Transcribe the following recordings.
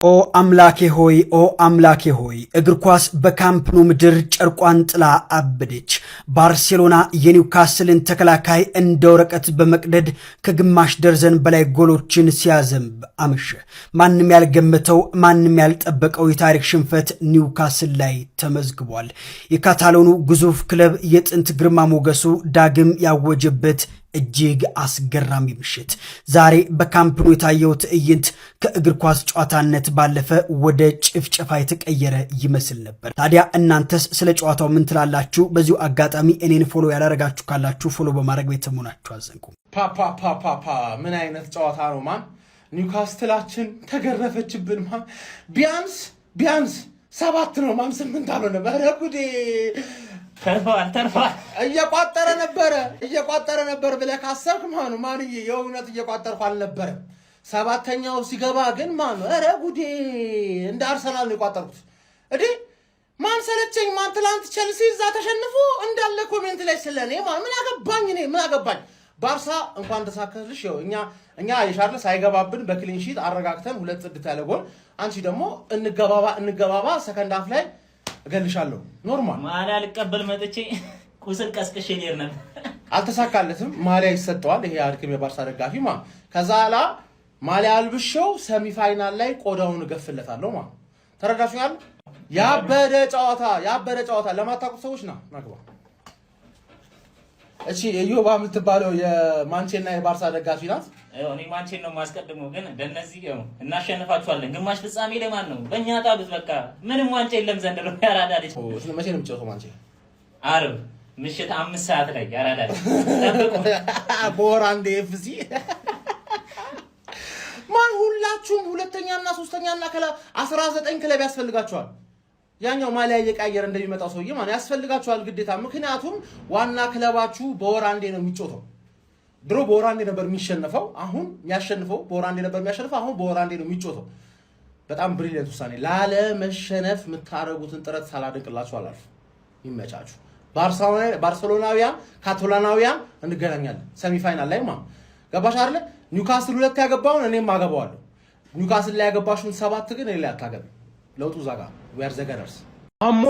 ኦ አምላኬ ሆይ እግር ኳስ በካምፕ ኑ ምድር ጨርቋን ጥላ አበደች። ባርሴሎና የኒውካስልን ተከላካይ እንደ ወረቀት በመቅደድ ከግማሽ ደርዘን በላይ ጎሎችን ሲያዘንብ አመሸ። ማንም ያልገመተው ማንም ያልጠበቀው የታሪክ ሽንፈት ኒውካስል ላይ ተመዝግቧል። የካታሎኑ ግዙፍ ክለብ የጥንት ግርማ ሞገሱ ዳግም ያወጀበት እጅግ አስገራሚ ምሽት ዛሬ በካምፕ ኑ የታየው ትዕይንት ከእግር ኳስ ጨዋታነት ባለፈ ወደ ጭፍጨፋ የተቀየረ ይመስል ነበር። ታዲያ እናንተስ ስለ ጨዋታው ምን ትላላችሁ? በዚሁ አጋጣሚ እኔን ፎሎ ያላረጋችሁ ካላችሁ ፎሎ በማድረግ ቤተሰብ መሆናችሁ አዘንኩ። ፓፓ ምን አይነት ጨዋታ ነው ማን! ኒውካስትላችን ተገረፈችብን ማን! ቢያንስ 7 ነው ማን 8 አልሆነ። በረጉዴ ተርፋል እየቋጠረ ነበር ብለህ ካሰብክ ማንዬ የእውነት እየቋጠርኩ አልነበረም። 7ኛው ሲገባ ግን ኧረ ጉዴ እንደ አርሰናል ነው የቋጠርኩት። ማን ሰለቸኝ ትላንት ቸልሲ እዛ ተሸንፎ እንዳለ ኮሜንት ላይ ስለኔ ምን አገባኝ። ባርሳ እንኳን ተሳከልሽ። እኛ የሻርለስ አይገባብን በክሊን ሺት አረጋግተን 2 ጽድት ያለ ጎል። አንቺ ደግሞ እንገባባ ሰከንድ ሃፍ ላይ እገልሻለሁ። ኖርማል ማሊያ ልቀበል መጥቼ ቁስል ቀስቅሼ ልሄድ ነበር። አልተሳካለትም። ማሊያ ይሰጠዋል ይሄ አድክም የባርሳ ደጋፊ ከዛ ላ ማሊያ አልብሼው ሰሚ ፋይናል ላይ ቆዳውን እገፍለታለሁ ተረዳችኋል? ያበደ ጨዋታ ለማታውቁት ሰዎች ናግባ። እቺ የዮባ የምትባለው የማንቼና የባርሳ ደጋፊ ናት። እኔ ማንቼን ነው ማስቀድመው፣ ግን ለነዚህ እናሸንፋችኋለን። ግማሽ ፍጻሜ ለማን ነው? በእኛ ጣሉት። በቃ ምንም ዋንጫ የለም ዘንድሮ። ያራዳ ልጅ መቼ ነው የሚጫወተው ማንቼ? ዓርብ ምሽት 5 ሰዓት ላይ ያራዳ ልጅ ጠብቁ። በወር አንዴ ኤፍሲ ሁላችሁም 2ኛና 3ኛና 19 ክለብ ያስፈልጋችኋል። ያኛው ማሊያ እየቀያየረ እንደሚመጣው ሰውዬ ያስፈልጋችኋል ግዴታ። ምክንያቱም ዋና ክለባችሁ በወር አንዴ ነው የሚጫወተው። ድሮ በወር አንዴ ነበር የሚሸነፈው፣ አሁን የሚያሸንፈው በወር አንዴ ነበር የሚያሸንፈው፣ አሁን በወር አንዴ ነው የሚጫወተው። በጣም ብሪሊየንት ውሳኔ። ላለመሸነፍ የምታረጉትን ጥረት ሳላደንቅላችሁ አላልፍ። ይመቻችሁ። ባርሴሎናውያን ካታላናውያን እንገናኛለን ሰሚፋይናል ላይ ገባሽ አይደለ? ኒውካስል 2 ያገባውን እኔም አገባዋለሁ። ኒውካስል ላይ ያገባሽውን 7 ግን እኔ ላይ አታገቢ። ለውጡ ዛጋ ወር ዘገረርስ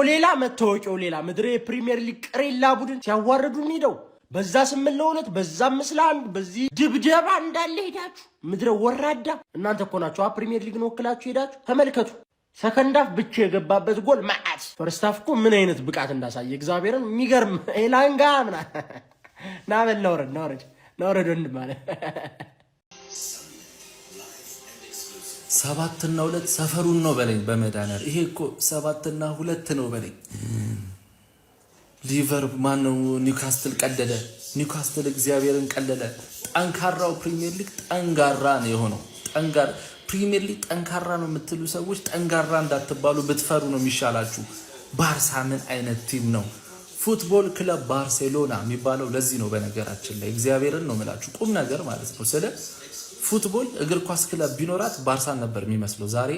ሌላ መታወቂያው ሌላ ምድሬ የፕሪሚየር ሊግ ቅሬላ ቡድን ሲያዋርዱን ሄደው በዛ 8-2 በዛ 5-1 በዚህ ድብደባ እንዳለ ሄዳችሁ ምድረ ወራዳ እናንተ እኮ ናችሁ ፕሪሚየር ሊግን ወክላችሁ ሄዳችሁ ተመልከቱ። ሰከንድ ሃፍ ብቻ የገባበት ጎል ማአት። ፈርስት ሃፍ እኮ ምን አይነት ብቃት እንዳሳየ እግዚአብሔርን የሚገርም ኤላንጋ ናበል ነውረድ ወንድም ማለት 7-2 ሰፈሩን ነው በለኝ በመዳነር። ይሄ እኮ 7-2 ነው በለኝ። ማነው ኒውካስትል ቀለለ። ኒውካስትል እግዚአብሔርን ቀለለ። ጠንካራው ፕሪሚየር ሊግ ጠንጋራ ነው የሆነው። ፕሪሚየር ሊግ ጠንካራ ነው የምትሉ ሰዎች ጠንጋራ እንዳትባሉ ብትፈሩ ነው የሚሻላችሁ። ባርሳ ምን አይነት ቲም ነው? ፉትቦል ክለብ ባርሴሎና የሚባለው ለዚህ ነው። በነገራችን ላይ እግዚአብሔርን ነው የምላችሁ ቁም ነገር ማለት ነው። ስለ ፉትቦል እግር ኳስ ክለብ ቢኖራት ባርሳን ነበር የሚመስለው። ዛሬ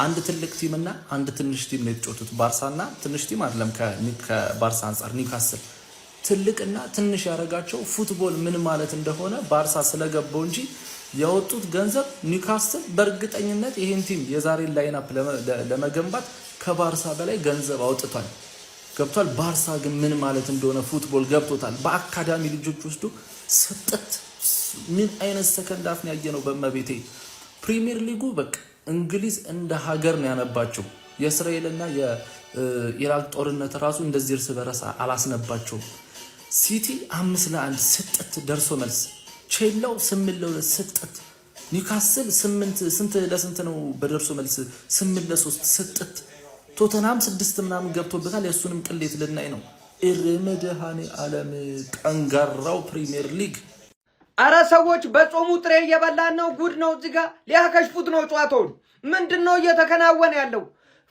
አንድ ትልቅ ቲም እና አንድ ትንሽ ቲም ነው የተጫወቱት። ባርሳና ትንሽ ቲም አይደለም ከባርሳ አንጻር ኒውካስል ትልቅና ትንሽ ያደረጋቸው ፉትቦል ምን ማለት እንደሆነ ባርሳ ስለገባው እንጂ ያወጡት ገንዘብ ኒውካስል በእርግጠኝነት ይሄን ቲም የዛሬን ላይናፕ ለመገንባት ከባርሳ በላይ ገንዘብ አውጥቷል። ገብቷል። ባርሳ ግን ምን ማለት እንደሆነ ፉትቦል ገብቶታል። በአካዳሚ ልጆች ወስዶ ሰጠት። ምን አይነት ሰከንድ ሃፍ ነው ያየነው? በመቤቴ ፕሪሚየር ሊጉ በቃ እንግሊዝ እንደ ሀገር ነው ያነባቸው። የእስራኤልና የኢራቅ ጦርነት ራሱ እንደዚህ እርስ በራስ አላስነባቸው። ሲቲ 5-1 ሰጠት ደርሶ መልስ። ቼላው 8-2 ሰጠት። ኒውካስል 8 ነው በደርሶ መልስ 8-3 ሰጠት። ቶተንሃም 6 ምናምን ገብቶበታል። የሱንም ቅሌት ልናይ ነው። እርመደሃኔ ዓለም ጠንጋራው ፕሪሚየር ሊግ። አረ ሰዎች በጾሙ ጥሬ እየበላን ነው። ጉድ ነው። እዚህ ጋር ሊያከሽፉት ነው ጨዋታውን። ምንድነው እየተከናወነ ያለው?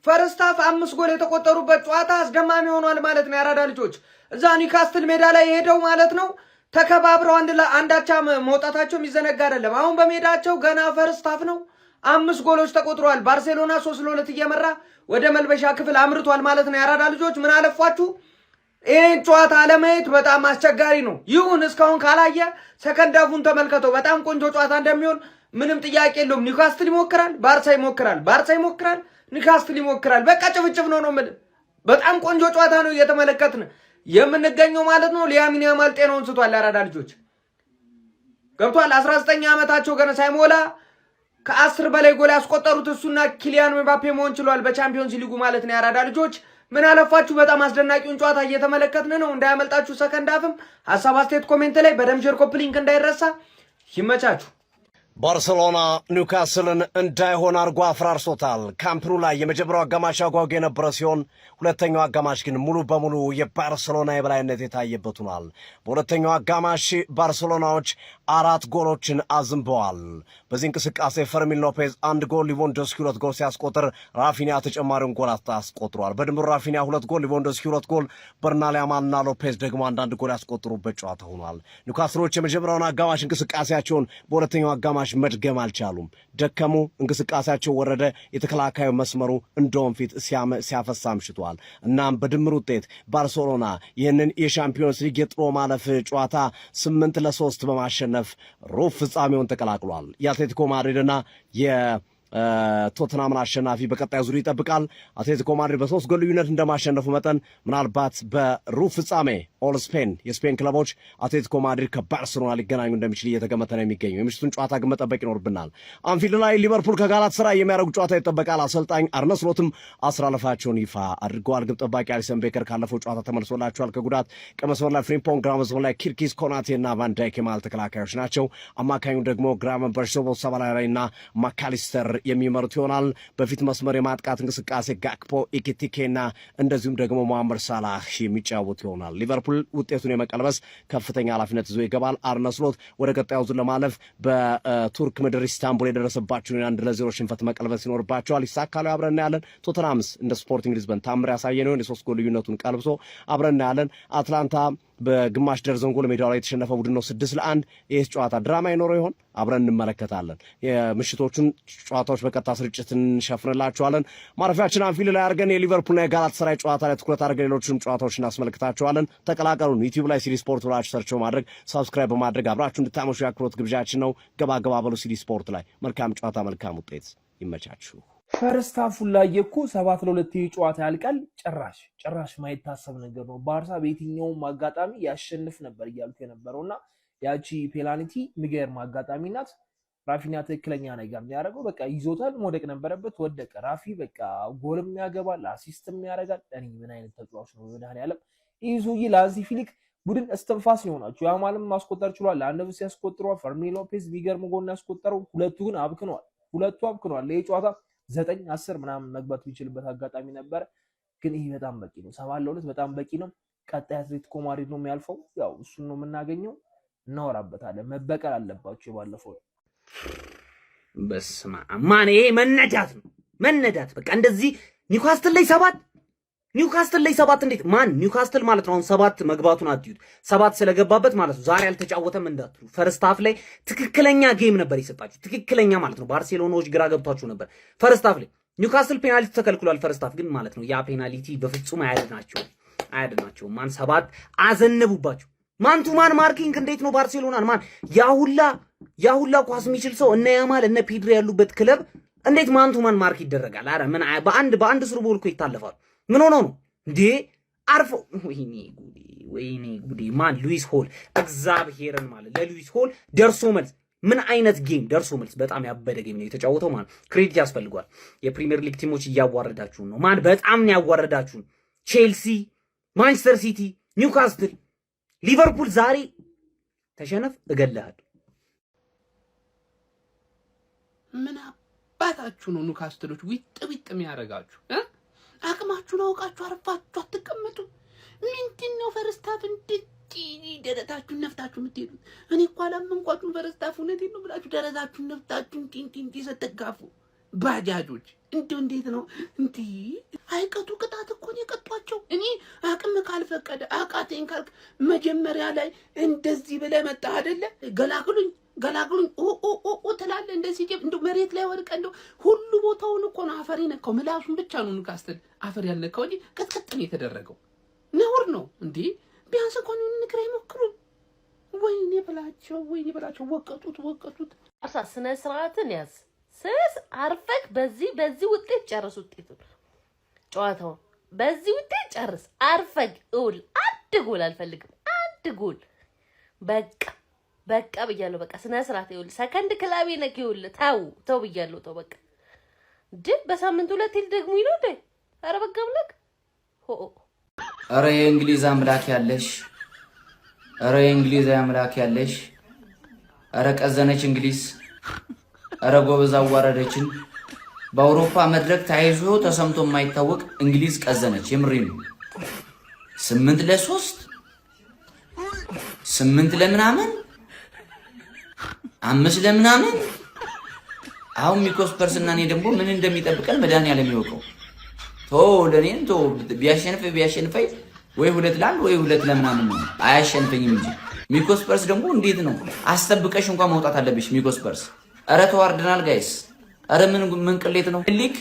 ፈርስት ሃፍ 5 ጎል የተቆጠሩበት ጨዋታ አስደማሚ ሆኗል ማለት ነው። ያራዳ ልጆች እዛ ኒውካስትል ሜዳ ላይ ሄደው ማለት ነው ተከባብረው አንዳቻ መውጣታቸው የሚዘነጋ አይደለም። አሁን በሜዳቸው ገና ፈርስት ሃፍ ነው 5 ጎሎች ተቆጥረዋል። ባርሴሎና 3-2 እየመራ ወደ መልበሻ ክፍል አምርቷል ማለት ነው። ያራዳ ልጆች ምን አለፋችሁ ይህን ጨዋታ ለማየት በጣም አስቸጋሪ ነው። ይሁን እስካሁን ካላየ ሰከንድ ሃፉን ተመልከተው። በጣም ቆንጆ ጨዋታ እንደሚሆን ምንም ጥያቄ የለውም። ኒውካስትል ይሞክራል፣ ባርሳ ይሞክራል፣ ኒውካስትል ይሞክራል። በቃ ጭፍጭፍ ነው የምልህ። በጣም ቆንጆ ጨዋታ ነው እየተመለከትን የምንገኘው ማለት ነው። ላሚን ያማል ጤናውን ስቷል። ያራዳ ልጆች ገብቷል። 19 ዓመታቸው ገና ሳይሞላ ከ10 በላይ ጎል ያስቆጠሩት እሱና ኪሊያን ምባፔ መሆን ችሏል በቻምፒዮንስ ሊጉ ማለት ነው። ያራዳ ልጆች ምን አለፋችሁ በጣም አስደናቂውን ጨዋታ እየተመለከትን ነው። እንዳያመልጣችሁ። ሰከንድ ሀፍም ሐሳብ አስተያየት ኮሜንት ላይ በደም ሼር ኮፒ ሊንክ እንዳይረሳ። ይመቻችሁ። ባርሴሎና ኒውካስልን እንዳይሆን አርጎ አፍራርሶታል። ካምፕኑ ላይ የመጀመሪያው አጋማሽ አጓጊ የነበረ ሲሆን ሁለተኛው አጋማሽ ግን ሙሉ በሙሉ የባርሴሎና የበላይነት የታየበት ሆኗል። በሁለተኛው አጋማሽ ባርሴሎናዎች 4 ጎሎችን አዝንበዋል። በዚህ እንቅስቃሴ ፈርሚን ሎፔዝ 1 ጎል፣ ሊቫንዶስኪ 2 ጎል ሲያስቆጥር ራፊኒያ ተጨማሪውን ጎል አስቆጥሯል። በድምሩ ራፊኒያ 2 ጎል፣ ሊቫንዶስኪ 2 ጎል፣ በርናሊያማንና ሎፔዝ ደግሞ አንዳንድ ጎል ያስቆጥሩበት ጨዋታ ሆኗል። ኒውካስሎች የመጀመሪያውን አጋማሽ እንቅስቃሴያቸውን በሁለተኛው አጋማሽ መድገም አልቻሉም። ደከሙ። እንቅስቃሴያቸው ወረደ። የተከላካዩ መስመሩ እንደውም ፊት ሲያፈሳ አምሽቷል። እናም በድምር ውጤት ባርሴሎና ይህንን የሻምፒዮንስ ሊግ የጥሎ ማለፍ ጨዋታ 8-3 በማሸነፍ ሩብ ፍጻሜውን ተቀላቅሏል። የአትሌቲኮ ማድሪድና ቶተናምን አሸናፊ በቀጣይ ዙር ይጠብቃል። አትሌቲኮ ማድሪድ በ3 ጎል ልዩነት እንደማሸነፉ መጠን ምናልባት በሩብ ፍጻሜ ኦል ስፔን የስፔን ክለቦች አትሌቲኮ ማድሪድ ከባርሴሎና ሊገናኙ እንደሚችል እየተገመተ ነው የሚገኘው። የምሽቱን ጨዋታ ግን መጠበቅ ይኖርብናል። አንፊልድ ላይ ሊቨርፑል ከጋላታሳራይ የሚያደርጉ ጨዋታ ይጠበቃል። አሰልጣኝ አርነ ስሎትም አሰላለፋቸውን ይፋ አድርገዋል። ግብ ጠባቂ አሊሰን ቤከር ካለፈው ጨዋታ ተመልሶላቸዋል ከጉዳት። ቀኝ መስመር ላይ ፍሪምፖንግ፣ ግራ መስመር ላይ ኪርኪዝ፣ ኮናቴና ቫን ዳይክ የመሃል ተከላካዮች ናቸው። አማካኙ ደግሞ ግራመን በርሾቦ፣ ሰባላይና ማካሊስተር የሚመሩት ይሆናል። በፊት መስመር የማጥቃት እንቅስቃሴ ጋክፖ፣ ኢኪቲኬና እንደዚሁም ደግሞ መሐመድ ሳላህ የሚጫወቱ ይሆናል። ሊቨርፑል ውጤቱን የመቀልበስ ከፍተኛ ኃላፊነት ይዞ ይገባል። አርነ ስሎት ወደ ቀጣዩ ዙር ለማለፍ በቱርክ ምድር ኢስታንቡል የደረሰባቸውን 1-0 ሽንፈት መቀልበስ ይኖርባቸዋል። ይሳካሉ። አብረን እናያለን። ቶተንሃምስ እንደ ስፖርቲንግ ሊዝበን ታምር ያሳየ ነው። የ3 ጎል ልዩነቱን ቀልብሶ አብረን እናያለን። አትላንታ በግማሽ ደርዘን ጎል ሜዳው ላይ የተሸነፈ ቡድን ነው 6-1። ይህ ጨዋታ ድራማ ይኖረው ይሆን? አብረን እንመለከታለን። የምሽቶቹን ጨዋታዎች በቀጥታ ስርጭት እንሸፍንላችኋለን። ማረፊያችን አንፊልድ ላይ አድርገን የሊቨርፑልና የጋላታሳራይ ጨዋታ ላይ ትኩረት አድርገን ሌሎችንም ጨዋታዎች እናስመለክታችኋለን። ተቀላቀሉን። ዩቲዩብ ላይ ሲዲ ስፖርት ብላችሁ ሰርች በማድረግ ሰብስክራይብ በማድረግ አብራችሁ እንድታመሹ የአክብሮት ግብዣችን ነው። ገባ በሉ ሲዲ ስፖርት ላይ። መልካም ጨዋታ፣ መልካም ውጤት። ይመቻችሁ። ፈርስት ሃፉን ላይ እኮ 7-2 ጨዋታ ያልቃል። ጭራሽ ማይታሰብ ነገር ነው። ባርሳ በየትኛውም አጋጣሚ ያሸንፍ ነበር እያልኩ የነበረውና ያቺ ፔናልቲ የሚገርም አጋጣሚ ናት። ራፊኒያ ትክክለኛ ነገር ነው ያደረገው። በቃ ይዞታል፣ መውደቅ ነበረበት፣ ወደቀ። ራፊ በቃ ጎልም ያገባል፣ አሲስትም ያደርጋል። እኔ ምን አይነት ተጫዋች ነው በመድኃኒዓለም። ይህ ሰውዬ ለሃንሲ ፍሊክ ቡድን እስትንፋስ ይሆናችሁ። ያማልም ማስቆጠር ችሏል፣ አንደብስ ያስቆጥሯል። ፈርሚን ሎፔዝ የሚገርም ጎል ያስቆጠረው። ሁለቱ ግን አብክኗል። ይህ ጨዋታ 9-10 ምናምን መግባት የሚችልበት አጋጣሚ ነበር፣ ግን ይሄ በጣም በቂ ነው። 7-2 በጣም በቂ ነው። ቀጣይ አትሌቲኮ ማድሪድ ነው የሚያልፈው። ያው እሱን ነው የምናገኘው፣ እናወራበታለን። መበቀል አለባቸው የባለፈው። በስማ ማን ይሄ መነዳት በቃ እንደዚህ ኒውካስትል ላይ 7 እንዴት ማን ኒውካስትል ማለት ነው አሁን 7 መግባቱን አትዩት። 7 ስለገባበት ማለት ነው ዛሬ አልተጫወተም እንዳትሉ። ፈርስት ሃፍ ላይ ትክክለኛ ጌም ነበር የሰጣችሁ፣ ትክክለኛ ማለት ነው። ባርሴሎናዎች ግራ ገብቷችሁ ነበር። ፈርስት ሃፍ ላይ ኒውካስትል ፔናልቲ ተከልክሏል። ፈርስት ሃፍ ግን ማለት ነው ያ ፔናልቲ በፍጹም አያድናቸውም። ማን 7 አዘነቡባችሁ። ማን ቱ ማን ማርኪንግ እንዴት ነው ባርሴሎናን ማን ያሁላ ኳስ የሚችል ሰው እነ ያማል እነ ፔድሪ ያሉበት ክለብ እንዴት ማን ቱ ማን ማርክ ይደረጋል? አረ ምን በአንድ ስሩ ቦል እኮ ይታለፋሉ። ምን ሆኖ ነው እንዴ? አርፎ ወይኔ ጉዴ! ማን ሉዊስ ሆል እግዚአብሔርን ማለት ለሉዊስ ሆል ደርሶ መልስ ምን አይነት ጌም ደርሶ መልስ በጣም ያበደ ጌም ነው የተጫወተው። ማን ክሬዲት ያስፈልጓል። የፕሪሚየር ሊግ ቲሞች እያዋረዳችሁ ነው። ማን በጣም ነው ያዋረዳችሁ። ቼልሲ፣ ማንቸስተር ሲቲ፣ ኒውካስትል፣ ሊቨርፑል ዛሬ ተሸነፍ እገልሃለሁ። ምን አባታችሁ ነው ኒውካስትሎች ዊጥ የሚያረጋችሁ? አቅማችሁን አውቃችሁ አርፋችሁ አትቀመጡ። ምንድነው ፈርስታፍ ደረታችሁን ነፍታችሁ የምትሄዱት? እኔ እኮ አላመንኳችሁም። ፈርስታፍ እውነቴን ነው ብላችሁ ደረታችሁን ነፍታችሁን ቲንቲንቲ ስትጋፉ ባጃጆች እንዴት ነው እንዲህ አይቀጡ? ቅጣት እኮ ነው የቀጧቸው። እኔ አቅም ካልፈቀደ አቃተኝ ካልክ መጀመሪያ ላይ እንደዚህ ብለህ መጣህ አይደለ? ገላግሉኝ ትላለህ። እንደዚህ እንደው መሬት ላይ ወድቀህ እንደው ሁሉ ቦታውን እኮ ነው አፈር የነካው። ምላሱን ብቻ ነው ኒውካስትል አፈር ያልነካው እንጂ ቅጥቅጥ ነው የተደረገው። ነውር ነው እንዴ! ቢያንስ እንኳን ንግራ ይሞክሩ። ወይኔ በላቸው ወቀጡት። ስነ ስርዓትን ያዝ። ስስ አርፈክ በዚህ ውጤት ጨርስ። ውጤቱን ጨዋታውን በዚህ ውጤት ጨርስ። አርፈክ እውል። አንድ ጎል አልፈልግም። አንድ ጎል በቃ ብያለሁ። በቃ ስነ ስርዓት ይውል። ሰከንድ ክላቤ ነክ ይውል። ተው ብያለሁ። ተው በቃ ድብ በሳምንት 2 ይል ደግሞ ይለው እንዴ? ኧረ በቃ ብለክ ኧረ የእንግሊዝ አምላክ ያለሽ፣ ኧረ የእንግሊዝ አምላክ ያለሽ፣ ኧረ ቀዘነች እንግሊዝ፣ ኧረ ጎበዝ አዋረደችን። በአውሮፓ መድረክ ታይዞ ተሰምቶ የማይታወቅ እንግሊዝ ቀዘነች። የምሬ ነው። 8-3 8 ለምናምን 5 ለምናምን። አሁን ሚኮስፐርስ እና እኔ ደግሞ ምን እንደሚጠብቀን መድኃኒዓለም የሚወቀው። ለኔን ቢያሸንፈኝ ወይ 2-1 ወይ 2 ለምናምን ነው። አያሸንፈኝም እንጂ ሚኮስፐርስ ደግሞ እንዴት ነው አስጠብቀሽ እንኳን መውጣት አለብሽ ሚኮስፐርስ። ኧረ ተዋርደናል ጋይስ። ኧረ ምን ቅሌት ነው? ሊግ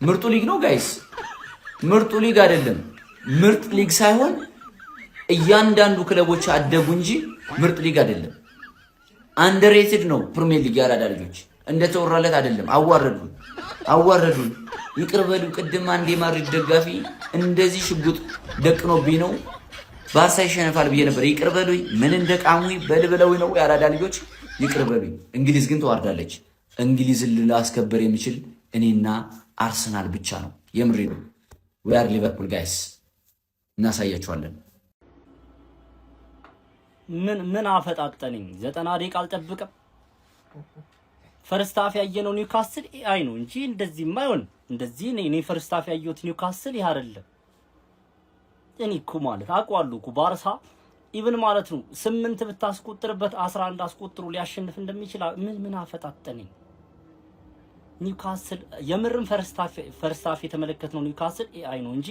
ምርጡ ሊግ ነው ጋይስ። ምርጡ ሊግ አይደለም። ምርጥ ሊግ ሳይሆን እያንዳንዱ ክለቦች አደጉ እንጂ ምርጥ ሊግ አይደለም። አንደርሬትድ ነው ፕሪሚየር ሊግ። ያራዳ ልጆች እንደተወራለት አይደለም። አዋረዱን። ይቅር በሉ። ቅድም አንድ የማድሪድ ደጋፊ እንደዚህ ሽጉጥ ደቅኖብኝ ነው ባርሳ ይሸነፋል ብዬ ነበር። ይቅር በሉኝ። ምን እንደቃሙኝ በልብለው ነው ያራዳ ልጆች። ይቅር በሉኝ። እንግሊዝ ግን ተዋርዳለች። እንግሊዝን ላስከበር የሚችል እኔና አርሰናል ብቻ ነው። የምሬ ነው። we are liverpool guys። እናሳያችኋለን። ምን አፈጣጠነኝ። 90 ደቂቃ አልጠብቅም። ፈርስት ሃፍ ያየነው ኒውካስል አይ ነው እንጂ እንደዚህማ አይሆንም። እንደዚህ እኔ ፈርስት ሃፍ ያየሁት ኒውካስል ይሄ አይደለም። እኔ እኮ ማለት አውቀዋለሁ እኮ ባርሳ ኢቭን ማለት ነው 8 ብታስቆጥርበት 11 አስቆጥሮ ሊያሸንፍ እንደሚችል ምን አፈጣጠነኝ። ኒውካስል የምርም ፈርስት ሃፍ የተመለከትነው ኒውካስል አይ ነው እንጂ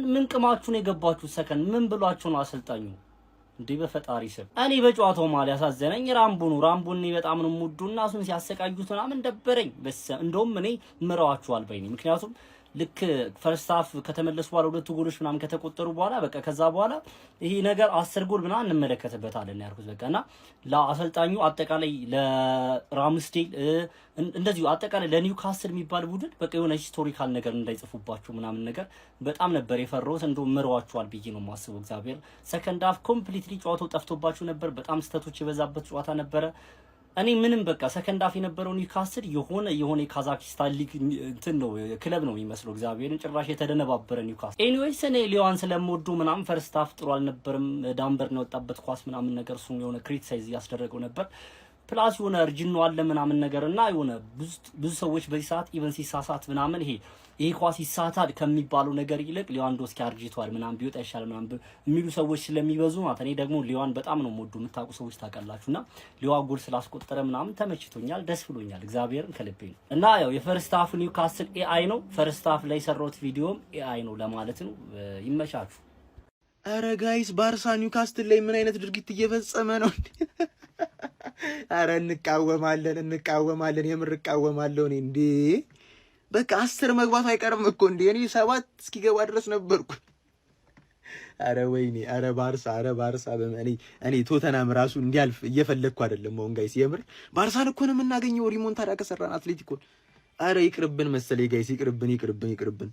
ምን ቅማችሁ ነው የገባችሁ? ሰከንድ ምን ብሏችሁ ነው አሰልጣኙ? እንዴ በፈጣሪ ስም እኔ በጨዋታው ማለት ያሳዘነኝ ራምቡን በጣም ነው ሙዱና እሱን ሲያሰቃዩት ምናምን ደበረኝ። እንደውም እኔ ምራዋቸዋል ባይኔ። ምክንያቱም ልክ ፈርስት ሃፍ ከተመለሱ በኋላ 2 ጎሎች ምናምን ከተቆጠሩ በኋላ በቃ ከዛ በኋላ ይሄ ነገር 10 ጎል ምናምን እንመለከትበታለን ያልኩት በቃና ለአሰልጣኙ አጠቃላይ ለራምስዴል እንደዚሁ አጠቃላይ ለኒውካስል የሚባል ቡድን በቃ የሆነ ሂስቶሪካል ነገር እንዳይጽፉባችሁ ምናምን ነገር በጣም ነበር የፈራሁት። እንደውም ምራዋቸዋል ብዬ ነው የማስበው። እግዚአብሔር ሰከንድ ሃፍ ኮምፕሊትሊ ጨዋታው ጠፍቶባችሁ ነበር። በጣም ስተቶች የበዛበት ጨዋታ ነበረ። እኔ ምንም በቃ ሰከንድ ሃፍ የነበረው ኒውካስል የሆነ የካዛክስታን ሊግ እንትን ነው ክለብ ነው የሚመስለው። እግዚአብሔርን ጭራሽ የተደነባበረ ኒውካስል። ኤኒዌይስ እኔ ሊዋን ስለምወዱ ምናምን ፈርስት ሃፍ ጥሩ አልነበረም። ዳምበር ነው የወጣበት ኳስ ምናምን ነገር እሱም የሆነ ክሪቲሳይዝ ያስደረገው ነበር። ፕላስ የሆነ እርጅና አለ ምናምን ነገርና የሆነ ብዙ ሰዎች በዚህ ሰዓት ኢቨን ሲሳሳት ምናምን ይሄ ኳስ ይሳታል ከሚባለው ነገር ይልቅ ሊዋንዶስኪ አርጅቷል ምናምን ቢወጣ ይሻላል ምናምን የሚሉ ሰዎች ስለሚበዙ ማለት እኔ ደግሞ ሊዋን በጣም ነው የምወደው። የምታውቁ ሰዎች ታውቃላችሁና ሊዋ ጎል ስላስቆጠረ ምናምን ተመችቶኛል፣ ደስ ብሎኛል። እግዚአብሔርን ከልቤ ነው። እና ያው የፈርስት ሃፍ ኒውካስል ኤአይ ነው። ፈርስት ሃፍ ላይ ሰራሁት ቪዲዮም ኤአይ ነው ለማለት ነው። ይመቻችሁ። አረ ጋይስ ባርሳ ኒውካስል ላይ ምን አይነት ድርጊት እየፈጸመ ነው? አረ እንቃወማለን። የምር እቃወማለሁ እኔ እንዴ። በቃ 10 መግባቱ አይቀርም እኮ እንዴ። እኔ 7 እስኪገባ ድረስ ነበርኩ። አረ ወይኔ፣ አረ ባርሳ እኔ ቶተናም ራሱ እንዲያልፍ እየፈለግኩ አይደለም። አሁን ጋይስ የምር ባርሳን እኮ ነው የምናገኘው ሪሞንታዳ ከሰራን አትሌቲኮን። አረ ይቅርብን መሰለኝ ጋይስ፣ ይቅርብን።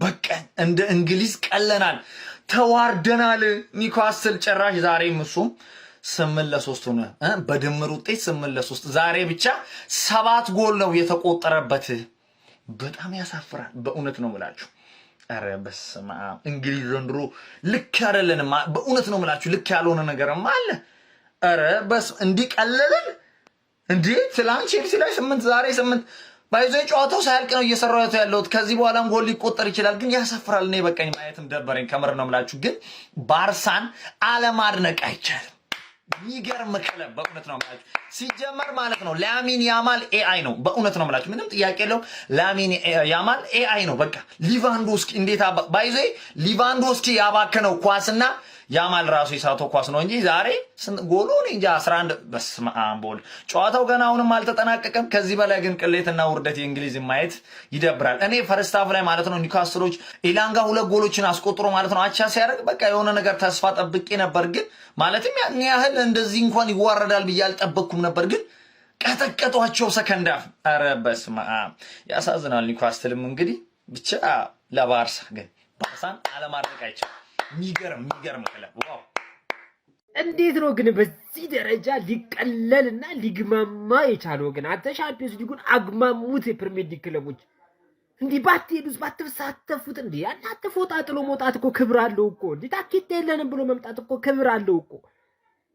በቃኝ። እንደ እንግሊዝ ቀለናል፣ ተዋርደናል። ኒውካስል ጭራሽ ዛሬም እሱም 8-3 ሆነ። በድምር ውጤት 8-3። ዛሬ ብቻ 7 ጎል ነው የተቆጠረበት። በጣም ያሳፍራል። በእውነት ነው የምላችሁ። አረ በስመ አብ። እንግሊዝ ዘንድሮ ልክ አይደለንም። በእውነት ነው የምላችሁ። ልክ ያልሆነ ነገርም አለ። አረ እንዲቀለልን እንዴ! ትላንት ቼልሲ ላይ 8 ዛሬ 8 ባይዞ ጨዋታው ሳያልቅ ነው እየሰራው ያለሁት። ከዚህ በኋላም ጎል ሊቆጠር ይችላል፣ ግን ያሳፍራል። እኔ በቃኝ፣ ማየትም ደበረኝ። ከምር ነው የምላችሁ። ግን ባርሳን አለማድነቅ አይቻልም። የሚገርም ክለብ በእውነት ነው የምላችሁ። ሲጀመር ማለት ነው ላሚን ያማል ኤአይ ነው። በእውነት ነው የምላችሁ፣ ምንም ጥያቄ የለው። ላሚን ያማል ኤአይ ነው። በቃ ሊቫንዶስኪ እንዴት ባይዞ ሊቫንዶስኪ ያባከነው ኳስና ያማል ራሱ የሳተው ኳስ ነው እንጂ ዛሬ ጎሉ እንጂ 11 በስመ አብ ቦል ጨዋታው ገና አሁንም አልተጠናቀቀም። ከዚህ በላይ ግን ቅሌትና ውርደት የእንግሊዝ ማየት ይደብራል። እኔ ፈርስት ሃፍ ላይ ማለት ነው ኒውካስትሎች ኢላንጋ 2 ጎሎችን አስቆጥሮ ማለት ነው አቻ ሲያደርግ በቃ የሆነ ነገር ተስፋ ጠብቄ ነበር። ግን ማለትም ያን ያህል እንደዚህ እንኳን ይዋረዳል ብዬ አልጠበቅኩም ነበር። ግን ቀጠቀጧቸው ሰከንድ ሃፍ። ኧረ በስመ አብ ያሳዝናል። ኒውካስትልም እንግዲህ ብቻ ለባርሳ ግን ባርሳን አለማድረጋቸው የሚገርም ክለብ ዋው! እንዴት ነው ግን በዚህ ደረጃ ሊቀለልና ሊግማማ የቻለው? ግን አንተ ሻምፒዮንስ ሊጉን አግማሙት። የፕሪሚየር ሊግ ክለቦች እንዲህ ባትሄዱስ ባትሳተፉት እንዴ? እናንተ ፎጣ ጥሎ መውጣት እኮ ክብር አለው እኮ። እንዴ ታኬታ የለንም ብሎ መምጣት እኮ ክብር አለው እኮ።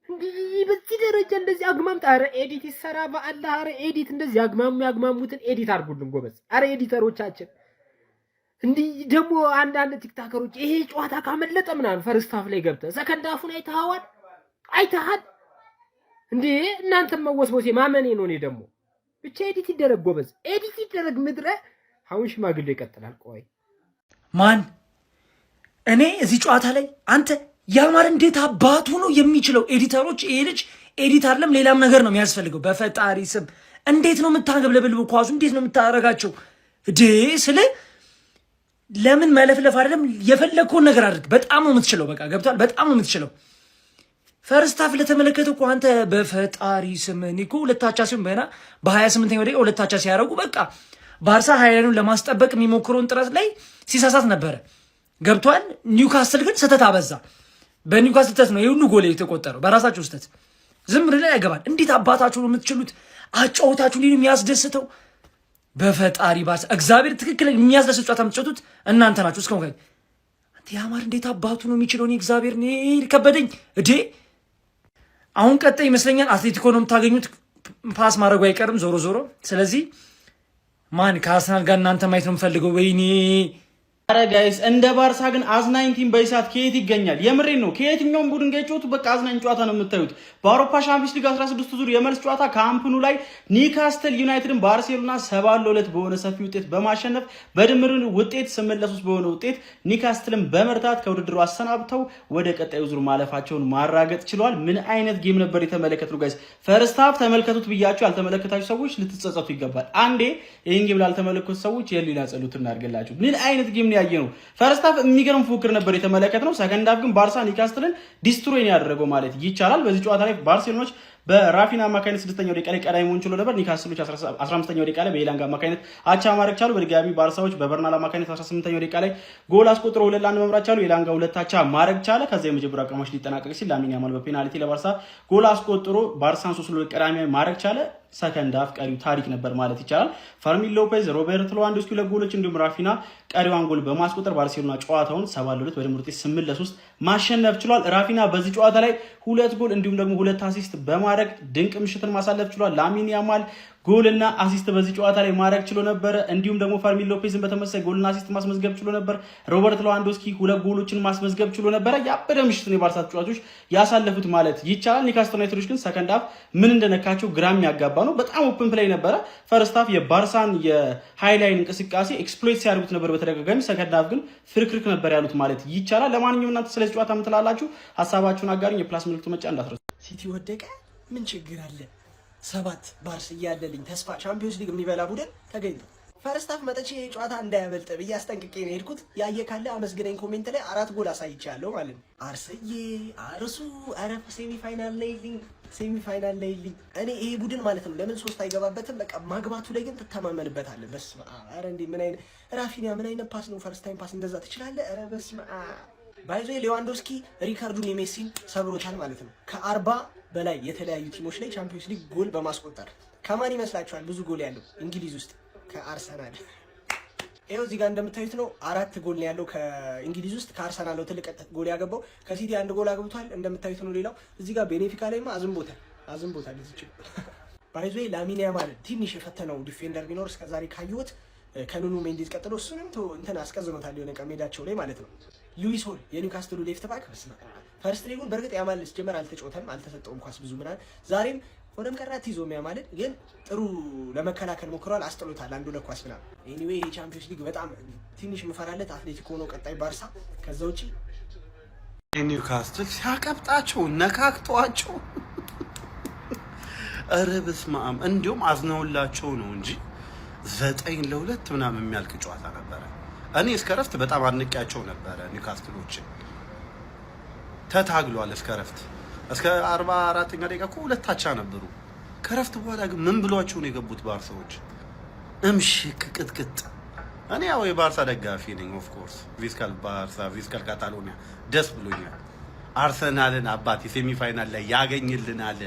እንዲህ በዚህ ደረጃ እንደዚህ አግማምት። አረ ኤዲት ይሰራ በአላህ። አረ ኤዲት እንደዚህ ያግማሙትን ኤዲት አድርጉልን ጎበዝ። አረ ኤዲተሮቻችን እንዲህ ደግሞ አንዳንድ ቲክታከሮች ይሄ ጨዋታ ካመለጠ ምናምን ፈርስት ሃፍ ላይ ገብተህ ሰከንድ ሃፉን አይተሃል እንዴ? እናንተም መወስወሴ ማመኔ ነው። እኔ ደግሞ ብቻ ኤዲት ይደረግ ጎበዝ፣ ኤዲት ይደረግ። ምድረ አሁን ሽማግሌ ይቀጥላል። ቆይ ማን እኔ እዚህ ጨዋታ ላይ አንተ ያማር እንዴት አባቱ ነው የሚችለው? ኤዲተሮች ይሄ ልጅ ኤዲት አይደለም ሌላም ነገር ነው የሚያስፈልገው። በፈጣሪ ስም እንዴት ነው የምታገብለብልብ? ኳሱ እንዴት ነው የምታረጋቸው? እዴ ስለ ለምን መለፍለፍ አይደለም፣ የፈለግከውን ነገር አድርግ። በጣም ነው የምትችለው። በቃ ገብቷል። በጣም ነው የምትችለው። ፈርስት ሃፍ ለተመለከተው እኮ አንተ በፈጣሪ ስም ኒኮ ሁለታቻ ሲሆን በና በ28ኛው ደቂቃ ሁለታቻ ሲያደርጉ በቃ ባርሳ ሃይላንዱን ለማስጠበቅ የሚሞክረውን ጥረት ላይ ሲሳሳት ነበረ። ገብቷል። ኒውካስትል ግን ስህተት አበዛ። በኒውካስትል ስህተት ነው የሁሉ ጎል የተቆጠረው፣ በራሳቸው ስህተት። ዝም ብሎ ላይ ያገባል። እንዴት አባታችሁ ነው የምትችሉት? አጫወታችሁ እንዴት ነው የሚያስደስተው? በፈጣሪ ባርሳ እግዚአብሔር ትክክል የሚያስደስት ጨዋታ የምትጫወቱት እናንተ ናችሁ። እስከ ማለት አንተ ያማር እንዴት አባቱ ነው የሚችለው? እኔ እግዚአብሔር ከበደኝ እዴ። አሁን ቀጣይ ይመስለኛል አትሌቲኮ ነው የምታገኙት። ፓስ ማድረጉ አይቀርም ዞሮ። ስለዚህ ማን ከአርሰናል ጋር እናንተ ማየት ነው የምፈልገው። ወይኔ አረ ጋይስ እንደ ባርሳ ግን አዝናኝ ቲም በይሳት ከየት ይገኛል? የምሬን ነው። ከየትኛውም ቡድን ጋር ጨዋቱ በቃ አዝናኝ ጨዋታ ነው የምታዩት። በአውሮፓ ሻምፒዮንስ ሊግ 16 ዙር የመልስ ጨዋታ ካምፕኑ ላይ ኒውካስትል ዩናይትድን ባርሴሎና 7-2 በሆነ ሰፊ ውጤት በማሸነፍ በድምር ውጤት 8-3 በሆነ ውጤት ኒውካስትልን በመርታት ከውድድሩ አሰናብተው ወደ ቀጣዩ ዙር ማለፋቸውን ማራገጥ ችለዋል። ምን አይነት ጌም ነበር የተመለከቱት ጋይስ? ፈርስት ሃፍ ተመልከቱት ብያችሁ ያልተመለከታችሁ ሰዎች ልትጸጸቱ ይገባል። አንዴ ይህን ጌም ላልተመለከቱ ሰዎች የሌላ ጸሎት እናድርግላችሁ። ምን አይነት ጌም ያየ ነው። ፈርስት ሃፍ የሚገርም ፉክክር ነበር የተመለከትነው። ሰከንድ ሃፍ ግን ባርሳ ኒውካስትልን ዲስትሮይ ያደረገው ማለት ይቻላል። በዚህ ጨዋታ ላይ ባርሴሎናዎች በራፊና አማካይነት 6ኛው ደቂቃ ላይ ቀዳሚ መሆን ችሎ ነበር። ኒውካስትሎች 15ኛው ደቂቃ ላይ በኤላንጋ አማካይነት አቻ ማድረግ ቻሉ። በድጋሚ ባርሳዎች በበርናል አማካይነት 18ኛው ደቂቃ ላይ ጎል አስቆጥረው 2-1 መምራት ቻሉ። ኤላንጋ 2 አቻ ማድረግ ቻለ። ከዛ የመጀመሪያው አጋማሽ ሊጠናቀቅ ሲል ላሚን ያማል በፔናልቲ ለባርሳ ጎል አስቆጥሮ ባርሳን 3-2 ቀዳሚ ማድረግ ቻለ። ሰከንድ ሃፍ ቀሪው ታሪክ ነበር ማለት ይቻላል። ፈርሚን ሎፔዝ፣ ሮቤርት ሌዋንዶውስኪ ለጎሎች እንዲሁም ራፊና ቀሪዋን ጎል በማስቆጠር ባርሴሎና ጨዋታውን 7-2 በድምር ውጤት 8-3 ማሸነፍ ችሏል። ራፊና በዚህ ጨዋታ ላይ 2 ጎል እንዲሁም ደግሞ 2 አሲስት በማድረግ ድንቅ ምሽትን ማሳለፍ ችሏል። ላሚን ያማል ጎልና አሲስት በዚህ ጨዋታ ላይ ማድረግ ችሎ ነበር። እንዲሁም ደግሞ ፈርሚን ሎፔዝን በተመሳሳይ ጎልና አሲስት ማስመዝገብ ችሎ ነበር። ሮበርት ሌዋንዶውስኪ 2 ጎሎችን ማስመዝገብ ችሎ ነበር። ያበደ ምሽትን የባርሳ ተጫዋቾች ያሳለፉት ማለት ይቻላል። ኒውካስትል ዩናይትዶች ግን ሰከንድ ሃፍ ምን እንደነካቸው ግራም ያጋባ ነው። በጣም ኦፕን ፕሌይ ነበረ። ፈርስት ሃፍ የባርሳን የሃይላይን እንቅስቃሴ ኤክስፕሎይት ሲያደርጉት ነበር በተደጋጋሚ። ሰከንድ ሃፍ ግን ፍርክርክ ነበር ያሉት ማለት ይቻላል። ለማንኛውም እናንተ ስለዚህ ጨዋታ ምን ትላላችሁ? ሀሳባችሁን አጋሩኝ። የፕላስ ምልክቱ መጫ እንዳትረሱ። ሲቲ ወደቀ፣ ምን ችግር አለ? 7 ባርስ እያለልኝ ተስፋ ቻምፒዮንስ ሊግ የሚበላ ቡድን ተገኝቶ ፈርስት ሃፍ መጥቼ ጨዋታ እንዳያበልጥ ብዬ አስጠንቅቄ ነው የሄድኩት። ያየ ካለ አመስግነኝ። ኮሜንት ላይ 4 ጎል አሳይቻለሁ ማለት ነው። አርስዬ አርሱ አረ ሴሚፋይናል ላይ ልኝ እኔ ይሄ ቡድን ማለት ነው ለምን 3 አይገባበትም? በቃ ማግባቱ ላይ ግን ትተማመንበታለህ። በስመ አብ! አረ እንዴ ምን አይነት ራፊኒያ ምን አይነት ፓስ ነው! ፈርስት ታይም ፓስ እንደዛ ትችላለህ? አረ በስመ አብ! ባይዞ ሌዋንዶውስኪ ሪካርዱን የሜሲን ሰብሮታል ማለት ነው። ከ40 በላይ የተለያዩ ቲሞች ላይ ቻምፒዮንስ ሊግ ጎል በማስቆጠር ከማን ይመስላችኋል ብዙ ጎል ያለው እንግሊዝ ውስጥ? ከአርሰናል። ይኸው እዚህ ጋር እንደምታዩት ነው 4 ጎል ነው ያለው ከእንግሊዝ ውስጥ። ከአርሰናል ነው ትልቅ ጎል ያገባው። ከሲቲ 1 ጎል አግብቷል እንደምታዩት ነው። ሌላው እዚህ ጋር ቤኔፊካ ላይማ አዝምቦታል እዚህ ባይዞ ላሚን ያማል ትንሽ የፈተነው ዲፌንደር ቢኖር እስከዛሬ ካዩት ከኑኑ ሜንዲዝ ቀጥሎ እሱንም እንትን አስቀዝኖታል የሆነ ሜዳቸው ላይ ማለት ነው። ሉዊስ ሆል የኒውካስትሉ ሌፍት ባክ ፈርስት ሊጉን በእርግጥ ያማል ጀመር አልተጫወተም፣ አልተሰጠውም ኳስ ብዙ ምናምን። ዛሬም ሆነም ቀራት ይዞ የሚያማልን ግን ጥሩ ለመከላከል ሞክሯል፣ አስጥሎታል 1-2 ኳስ ምናምን። ኤኒዌይ ይሄ ቻምፒዮንስ ሊግ በጣም ትንሽ የምፈራለት አትሌቲኮ ነው ቀጣይ ባርሳ። ከዛ ውጪ ኒውካስትል ሲያቀብጣቸው ነካክቷቸው ኧረ በስመ አብ እንዲሁም አዝነውላቸው ነው እንጂ 9-2 ምናምን የሚያልቅ ጨዋታ ነበረ። እኔ እስከ ረፍት በጣም አድንቄያቸው ነበረ ኒውካስትሎችን። ተታግሏል እስከ ረፍት እስከ 44ኛ ደቂቃ እኮ 2 አቻ ነበሩ። ከረፍት በኋላ ግን ምን ብሏቸው ነው የገቡት ባርሳዎች? እምሽክ ቅጥቅጥ። እኔ ያው የባርሳ ደጋፊ ነኝ ኦፍ ኮርስ ቪስካል ባርሳ ቪስካል ካታሎኒያ ደስ ብሎኛል። አርሰናልን አባቴ ሴሚ ፋይናል ላይ ያገኝልናል።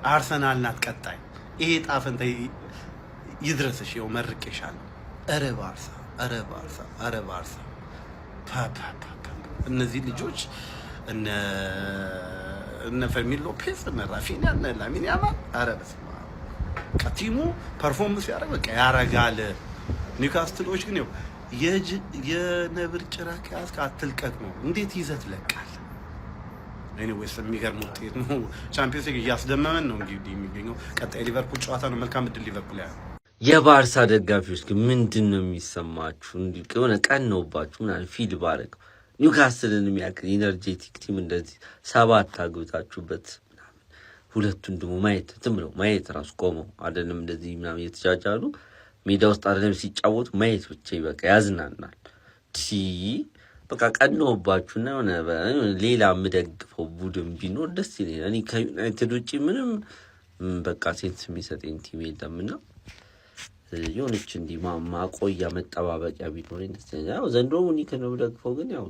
አርሰናል ናት ቀጣይ። ይሄ ጣፈንተ ይድረስሽ ይኸው መርቄሻለሁ። ኧረ ባርሳ ኧረ ባርሳ ኧረ ባርሳ እነዚህ ልጆች እነ ፈርሚን ሎፔዝ እነ ራፊኒያ እነ ላሚን ያማል ኧረ በስመ አብ ቲሙ ፐርፎርማንስ ያደርግ በቃ ያረጋል። ኒውካስትሎች ግን ያው የነብር ጭራ ከያዝክ አትልቀቅ ነው። እንዴት ይዘት ለቃል። ኤኒዌይስ የሚገርም ውጤት ነው። ቻምፒየንስ ሊግ እያስደመመን ነው እንግዲህ የሚገኘው። ቀጣይ ሊቨርፑል ጨዋታ ነው። መልካም እድል ሊቨርፑል። ያ የባርሳ ደጋፊዎች ግን ምንድን ነው የሚሰማችሁ? እንዲህ ከሆነ ቀን ነውባችሁ ምናምን ፊል ባረገው ኒውካስትልን የሚያክል ኢነርጄቲክ ቲም እንደዚህ 7 አግብታችሁበት ምናምን ሁለቱን ደግሞ ማየት ዝም ብለው ማየት ራሱ ቆመው አይደለም እንደዚህ ምናምን እየተጃጃሉ ሜዳ ውስጥ አይደለም ሲጫወቱ ማየት ብቻ በቃ ያዝናናል። በቃ ቀንነውባችሁና የሆነ ሌላ የምደግፈው ቡድን ቢኖር ደስ ይለኛል። እኔ ከዩናይትድ ውጭ ምንም በቃ ሴንስ የሚሰጠኝ ቲም የለምና የሆነች እንዲህ ማቆያ መጠባበቂያ ቢኖረኝ ደስ ይለኛል። ያው ዘንድሮ ሙኒክ ነው የምደግፈው፣ ግን ያው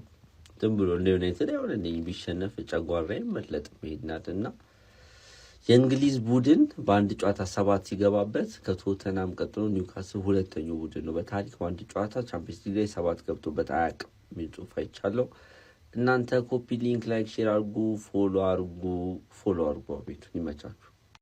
ዝም ብሎ እንደ ዩናይትድ ያው ቢሸነፍ ጨጓራዬ መለጥ መሄድናትና የእንግሊዝ ቡድን በአንድ ጨዋታ 7 ሲገባበት ከቶተናም ቀጥሎ ኒውካስል ሁለተኛው ቡድን ነው በታሪክ በአንድ ጨዋታ ቻምፒየንስ ሊግ ላይ 7 ገብቶበት አያውቅም የሚል ጽሑፍ አይቻለሁ። እናንተ ኮፒ ሊንክ ላይክ ሼር አድርጉ፣ ፎሎ አድርጉ። ቤቱን ይመቻችሁ።